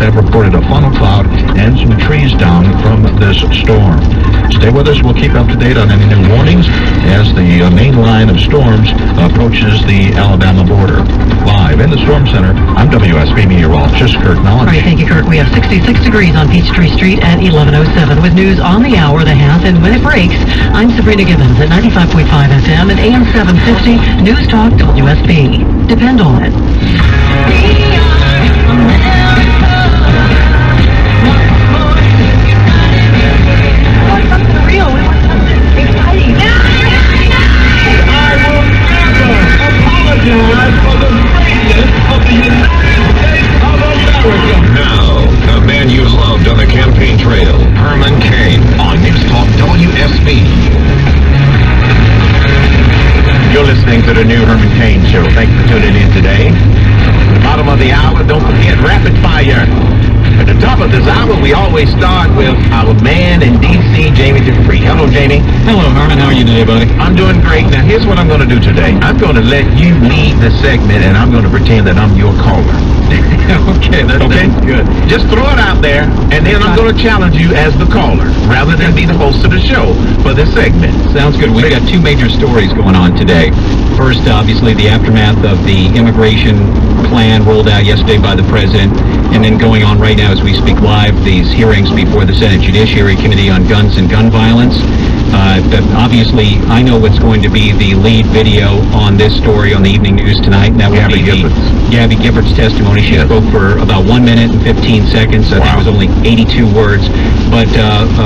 have reported a funnel cloud and some trees down from this storm. Stay with us. We'll keep up to date on any new warnings as the main line of storms approaches the Alabama border. Live in the Storm Center, I'm WSB meteorologist Kurt Knowledge. All right, thank you, Kurt. We have 66 degrees on Peachtree Street at 11:07 with news on the hour, the half, and when it breaks. I'm Sabrina Gibbons at 95.5 FM and AM 750 News Talk WSB. Depend on it. We want something real. We want something exciting. I will never apologize for the greatness of the United States of America. Now, the man you loved on the campaign trail, Herman Cain, on News Talk WSB. You're listening to the new Herman Cain Show. Thanks for tuning in today. At the bottom of the hour, don't forget Rapid Fire. At the top of this hour, we always start with our man in D.C., Jamie Dupree. Hello, Jamie. Hello, Herman. How are you today, buddy? I'm doing great. Now, here's what I'm going to do today. I'm going to let you lead the segment, and I'm going to pretend that I'm your caller. Okay, that's good. Just throw it out there, and then I'm going to challenge you as the caller, rather than be the host of the show for this segment. Sounds good. We've got two major stories going on today. First, obviously, the aftermath of the immigration plan rolled out yesterday by the president, and then going on right now as we speak live, these hearings before the Senate Judiciary Committee on Guns and Gun Violence. Obviously, I know what's going to be the lead video on this story on the evening news tonight, and that will be Gabby Giffords' testimony. She spoke for about 1 minute and 15 seconds. I think it was only 82 words, but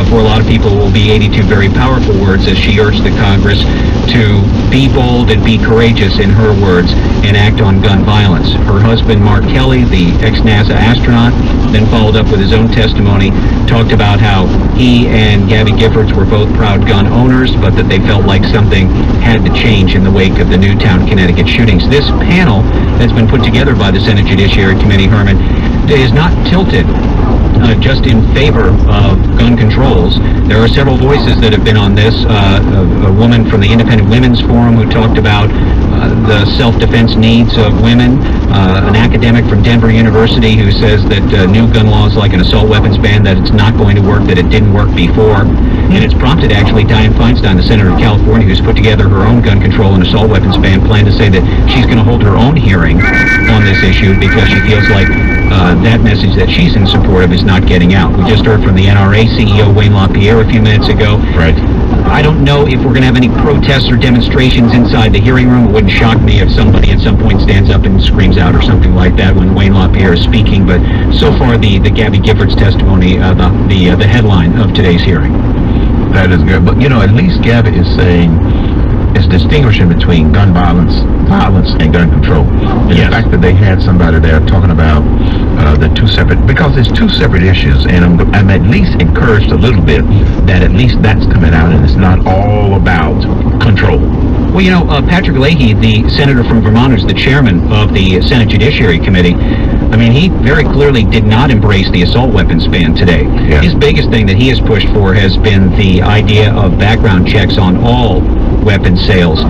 for a lot of people, it will be 82 very powerful words as she urged the Congress to be bold and be courageous, in her words, and act on gun violence. Her husband, Mark Kelly, the ex-NASA astronaut, then followed up with his own testimony, talked about how he and Gabby Giffords were both proud gun owners, but that they felt like something had to change in the wake of the Newtown, Connecticut shootings. This panel that's been put together by the Senate Judiciary Committee, Herman, is not tilted just in favor of gun controls. There are several voices that have been on this. A woman from the Independent Women's Forum who talked about the self-defense needs of women. An academic from Denver University who says that new gun laws like an assault weapons ban, that it's not going to work, that it didn't work before. And it's prompted actually Dianne Feinstein, the senator of California, who's put together her own gun control and assault weapons ban plan, to say that she's going to hold her own hearing on this issue because she feels like that message that she's in support of is not getting out. We just heard from the NRA CEO, Wayne LaPierre, a few minutes ago. Right. I don't know if we're going to have any protests or demonstrations inside the hearing room. It wouldn't shock me if somebody at some point stands up and screams out or something like that when Wayne LaPierre is speaking. But so far, the Gabby Giffords testimony, the headline of today's hearing. That is good. But, you know, at least Gabby is saying, it's distinguishing between gun violence, and gun control. And the fact that they had somebody there talking about the two separate, because it's two separate issues, and I'm at least encouraged a little bit that at least that's coming out and it's not all about control. Well, you know, Patrick Leahy, the senator from Vermont, who's the chairman of the Senate Judiciary Committee, I mean, he very clearly did not embrace the assault weapons ban today. Yeah. His biggest thing that he has pushed for has been the idea of background checks on all weapon sales,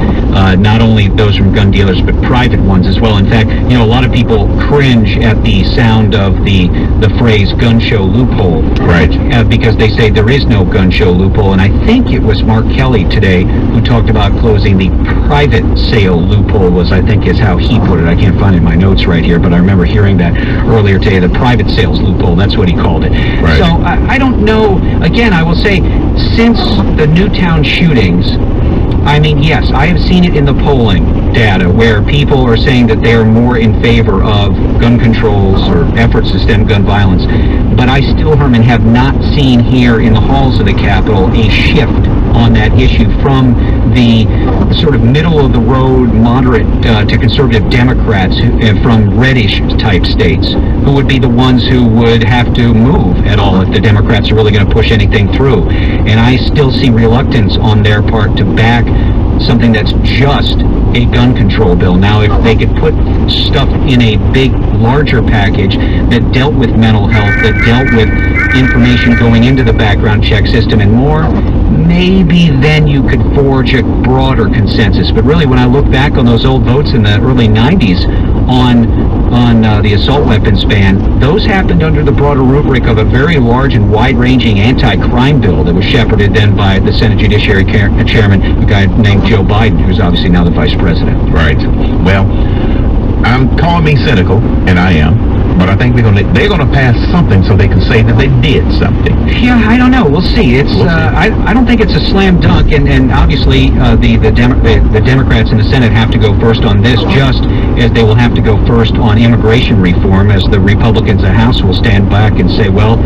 not only those from gun dealers, but private ones as well. In fact, you know, a lot of people cringe at the sound of the phrase gun show loophole. Right. Because they say there is no gun show loophole. And I think it was Mark Kelly today who talked about closing the private sale loophole, I think is how he put it. I can't find it in my notes right here, but I remember hearing that earlier today, the private sales loophole. That's what he called it. Right. So I don't know. Again, I will say, since the Newtown shootings, I mean, yes, I have seen it in the polling data where people are saying that they are more in favor of gun controls or efforts to stem gun violence. But I still, Herman, have not seen here in the halls of the Capitol a shift on that issue from the sort of middle-of-the-road, moderate to conservative Democrats from reddish type states who would be the ones who would have to move at all if the Democrats are really going to push anything through. And I still see reluctance on their part to back something that's just a gun control bill. Now, if they could put stuff in a big, larger package that dealt with mental health, that dealt with information going into the background check system and more, maybe then you could forge a broader consensus. But really, when I look back on those old votes in the early 90s on the assault weapons ban, those happened under the broader rubric of a very large and wide-ranging anti-crime bill that was shepherded then by the Senate Judiciary Chairman, a guy named Joe Biden, who's obviously now the Vice President. Right. Well, I'm calling me cynical, and I am, but I think they're gonna pass something so they can say that they did something. Yeah, I don't know. We'll see. I don't think it's a slam dunk, and obviously the Democrats in the Senate have to go first on this, just as they will have to go first on immigration reform, as the Republicans in the House will stand back and say, well,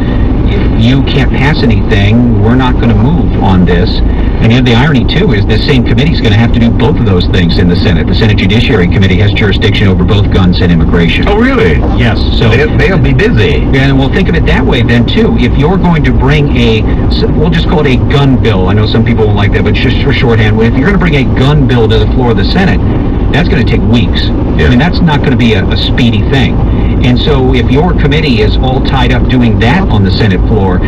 if you can't pass anything, we're not going to move on this. And the irony, too, is this same committee is going to have to do both of those things in the Senate. The Senate Judiciary Committee has jurisdiction over both guns and immigration. Oh, really? Yes. So they'll be busy. And we'll think of it that way then, too. If you're going to bring we'll just call it a gun bill. I know some people won't like that, but just for shorthand, if you're going to bring a gun bill to the floor of the Senate, that's going to take weeks. Yeah. I mean, that's not going to be a speedy thing. And so if your committee is all tied up doing that on the Senate floor,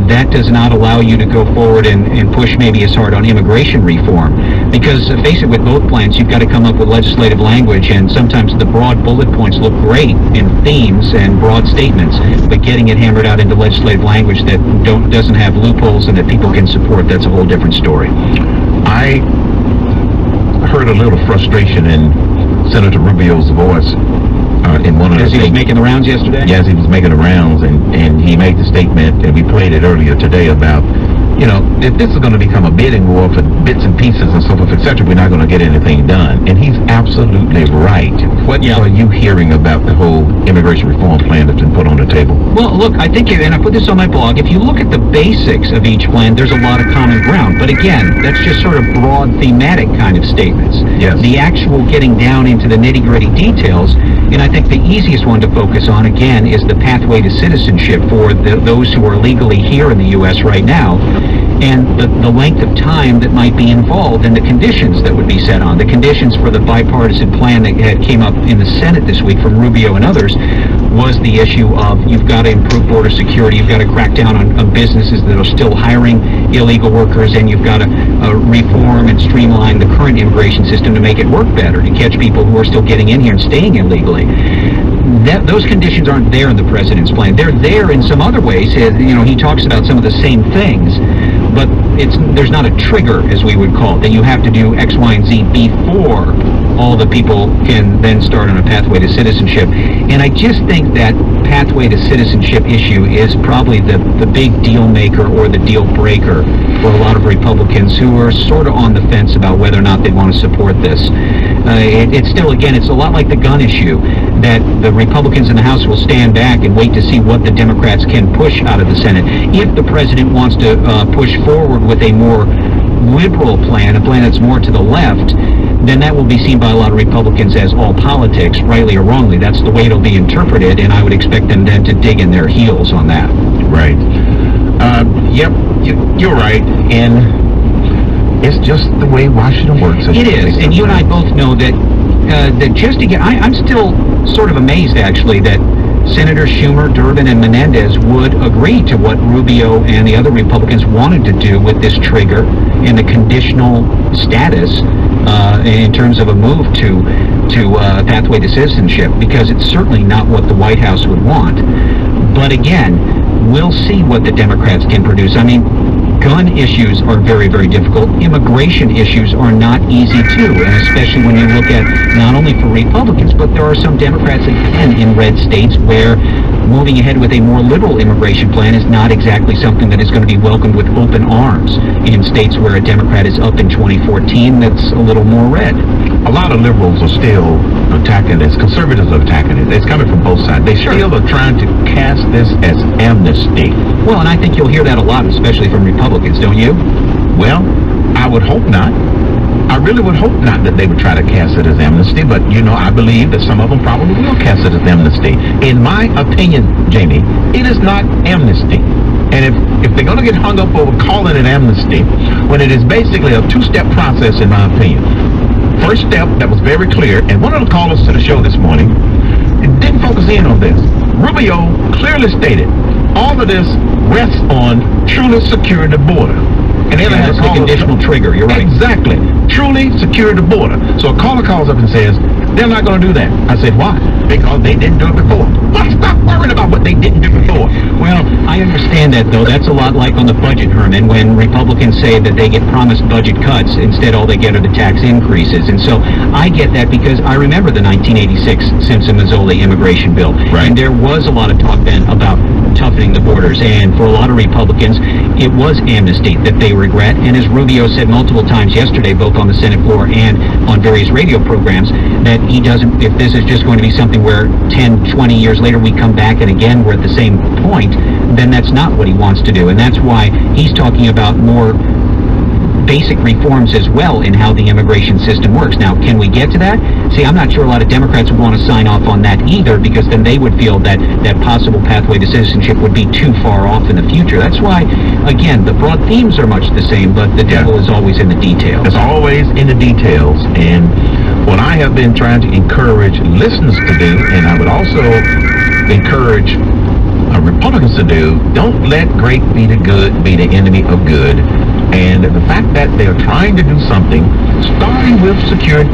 that does not allow you to go forward and push maybe as hard on immigration reform. Because face it, with both plans, you've got to come up with legislative language, and sometimes the broad bullet points look great in themes and broad statements, but getting it hammered out into legislative language that doesn't have loopholes and that people can support, that's a whole different story. I heard a little frustration in Senator Rubio's voice in one of the As he was making the rounds yesterday? Yes, he was making the rounds, and he made the statement, and we played it earlier today, about, if this is going to become a bidding war for bits and pieces and so forth, etc., we're not going to get anything done. And he's absolutely right. What are you hearing about the whole immigration reform plan that's been put on the table? Well, look, I think, and I put this on my blog, if you look at the basics of each plan, there's a lot of common ground. But again, that's just sort of broad thematic kind of statements. Yes. The actual getting down into the nitty-gritty details, and I think the easiest one to focus on, again, is the pathway to citizenship for those who are legally here in the U.S. right now, and the length of time that might be involved and the conditions that would be set on. The conditions for the bipartisan plan that came up in the Senate this week from Rubio and others was the issue of you've got to improve border security, you've got to crack down on businesses that are still hiring illegal workers, and you've got to reform and streamline the current immigration system to make it work better, to catch people who are still getting in here and staying illegally. Those conditions aren't there in the president's plan. They're there in some other ways. He talks about some of the same things, but there's not a trigger, as we would call it, that you have to do X, Y, and Z before all the people can then start on a pathway to citizenship. And I just think that pathway to citizenship issue is probably the big deal maker or the deal breaker for a lot of Republicans who are sort of on the fence about whether or not they want to support this. It's still, again, it's a lot like the gun issue, that the Republicans in the House will stand back and wait to see what the Democrats can push out of the Senate. If the president wants to push forward with a more liberal plan, a plan that's more to the left, then that will be seen by a lot of Republicans as all politics, rightly or wrongly. That's the way it'll be interpreted, and I would expect them then to dig in their heels on that. Right. Yep, you're right, and it's just the way Washington works. It is, and you and I both know that just to get, I'm still sort of amazed, actually, that Senator Schumer, Durbin, and Menendez would agree to what Rubio and the other Republicans wanted to do with this trigger and the conditional status in terms of a move to pathway to citizenship, because it's certainly not what the White House would want. But again, we'll see what the Democrats can produce. I mean, gun issues are very, very difficult. Immigration issues are not easy, too, and especially when you look at not only for Republicans, but there are some Democrats, again, in red states where moving ahead with a more liberal immigration plan is not exactly something that is going to be welcomed with open arms. In states where a Democrat is up in 2014, that's a little more red. A lot of liberals are still attacking this. Conservatives are attacking it. It's coming from both sides. They still are trying to cast this as amnesty. Well, and I think you'll hear that a lot, especially from Republicans, don't you? Well, I would hope not. I really would hope not that they would try to cast it as amnesty, but, I believe that some of them probably will cast it as amnesty. In my opinion, Jamie, it is not amnesty. And if they're going to get hung up over calling it amnesty, when it is basically a two-step process, in my opinion. First step, that was very clear, and one of the callers to the show this morning didn't focus in on this. Rubio clearly stated, all of this rests on truly securing the border. And then that's the conditional trigger, you're right. Exactly. Truly secure the border. So a caller calls up and says, They're not going to do that. I said, why? Because they didn't do it before. Well, stop worrying about what they didn't do before. Well, I understand that, though. That's a lot like on the budget, Herman, when Republicans say that they get promised budget cuts. Instead, all they get are the tax increases. And so I get that because I remember the 1986 Simpson-Mazzoli immigration bill. Right. And there was a lot of talk then about toughening the borders. And for a lot of Republicans, it was amnesty that they regret. And as Rubio said multiple times yesterday, both on the Senate floor and on various radio programs, that he doesn't, if this is just going to be something where 10, 20 years later we come back and again we're at the same point, then that's not what he wants to do. And that's why he's talking about more basic reforms as well in how the immigration system works. Now, can we get to that? See, I'm not sure a lot of Democrats would want to sign off on that either, because then they would feel that that possible pathway to citizenship would be too far off in the future. That's why, again, the broad themes are much the same, but the devil is always in the details. It's always in the details. And what I have been trying to encourage listeners to do, and I would also encourage Republicans to do, don't let great be the good be the enemy of good. And the fact that they're trying to do something, starting with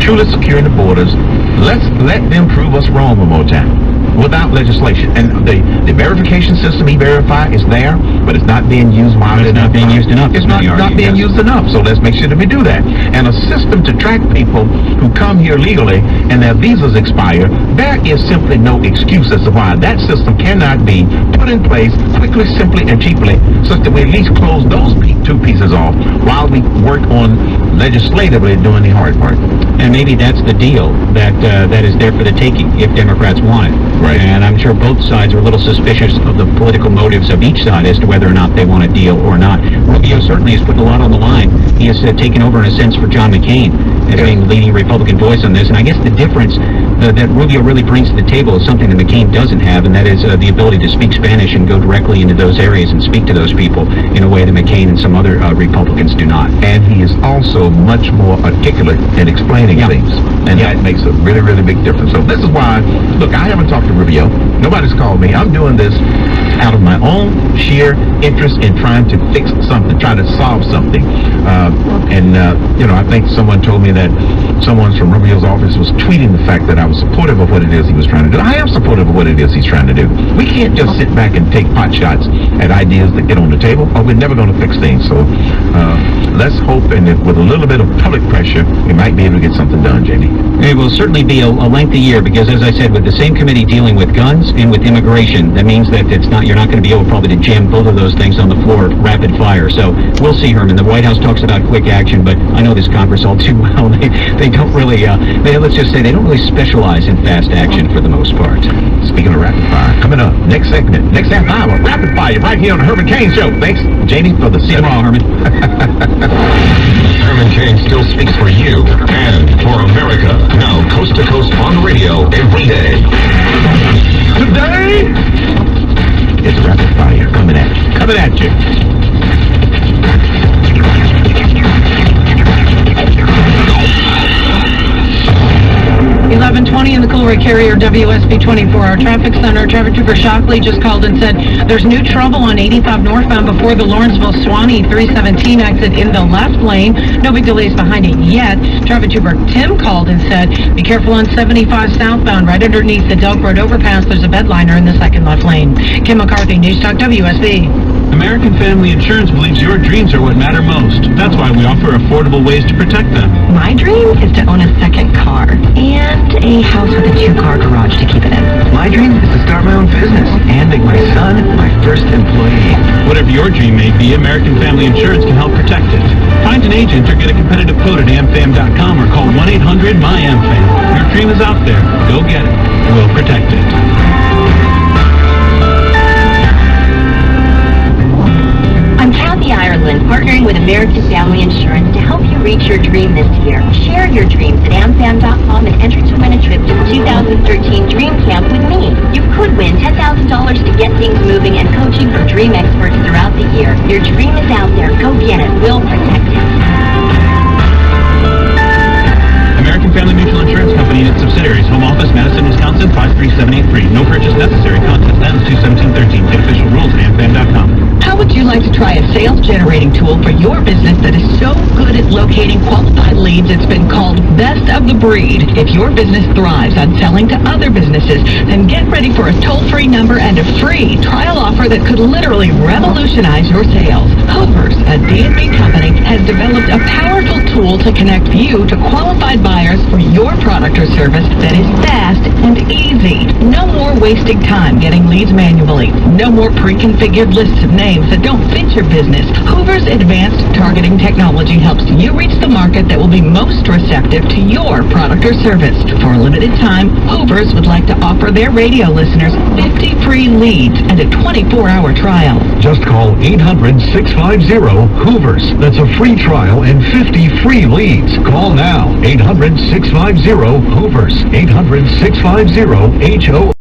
truly securing the borders, let's let them prove us wrong one more time. Without legislation. And the verification system, E-Verify, is there, but it's not being used widely enough. It's not being used enough. It's not being used enough. So let's make sure that we do that. And a system to track people who come here legally and their visas expire, there is simply no excuse as to why that system cannot be put in place quickly, simply, and cheaply, such that we at least close those two pieces off while we work on legislatively doing the hard part. And maybe that's the deal that is there for the taking if Democrats want it. Right. And I'm sure both sides are a little suspicious of the political motives of each side as to whether or not they want a deal or not. Rubio certainly has put a lot on the line. He has taken over, in a sense, for John McCain as being the leading Republican voice on this. And I guess the difference that Rubio really brings to the table is something that McCain doesn't have, and that is the ability to speak Spanish and go directly into those areas and speak to those people in a way that McCain and some other Republicans do not. And he is also much more articulate in explaining things. And that makes a really, really big difference. So this is why, look, I haven't talked to Rubio. Nobody's called me. I'm doing this out of my own sheer interest in trying to fix something, trying to solve something. I think someone told me that someone from Rubio's office was tweeting the fact that I was supportive of what it is he was trying to do. I am supportive of what it is he's trying to do. We can't just sit back and take pot shots at ideas that get on the table, or we're never going to fix things. So let's hope, and with a little bit of public pressure, we might be able to get something done, Jamie. It will certainly be a lengthy year because, as I said, with the same committee dealing with guns and with immigration, that means that you're not going to be able probably to jam both of those things on the floor rapid fire. So we'll see, Herman. The White House talks about quick action, but I know this Congress all too well. They don't really, let's just say they don't really specialize in fast action for the most part. Speaking of rapid fire, coming up, next segment, next half hour, rapid fire, right here on the Herman Cain Show. Thanks, Jamie, for the See you tomorrow, Herman. Herman Cain still speaks for you and for America. Now coast to coast on the radio every day. Today, it's rapid fire coming at you. 11:20 in the Coolray Carrier WSB 24-hour traffic center. Traffic Trooper Shockley just called and said there's new trouble on 85 northbound before the Lawrenceville-Swanee 317 exit in the left lane. No big delays behind it yet. Traffic Trooper Tim called and said be careful on 75 southbound right underneath the Delk Road overpass. There's a bedliner in the second left lane. Kim McCarthy, News Talk WSB. American Family Insurance believes your dreams are what matter most. That's why we offer affordable ways to protect them. My dream is to own a second car and a house with a 2-car garage to keep it in. My dream is to start my own business and make my son my first employee. Whatever your dream may be, American Family Insurance can help protect it. Find an agent or get a competitive quote at amfam.com or call 1-800-MY-AMFAM. Your dream is out there. Go get it. We'll protect it. I'm Kathy Ireland, partnering with American Family Insurance to help you reach your dream this year. Share your dreams at amfam.com and enter to win a trip to the 2013 Dream Camp with me. You could win $10,000 to get things moving and coaching from dream experts throughout the year. Your dream is out there. Go get it. We'll protect it. American Family Mutual Insurance Company and its subsidiaries. Home office, Madison, Wisconsin, 53783. No purchase necessary. Contest ends 2/17/13. Get official rules at amfam.com. How would you like like to try a sales generating tool for your business that is so good at locating qualified leads it's been called best of the breed? If your business thrives on selling to other businesses, then get ready for a toll-free number and a free trial offer that could literally revolutionize your sales. Hoovers, a D&B company, has developed a powerful tool to connect you to qualified buyers for your product or service that is fast and easy. No more wasting time getting leads manually. No more pre-configured lists of names that don't fit your business. Hoover's advanced targeting technology helps you reach the market that will be most receptive to your product or service. For a limited time, Hoover's would like to offer their radio listeners 50 free leads and a 24-hour trial. Just call 800-650-HOOVERS. That's a free trial and 50 free leads. Call now. 800-650-HOOVERS. 800-650-HO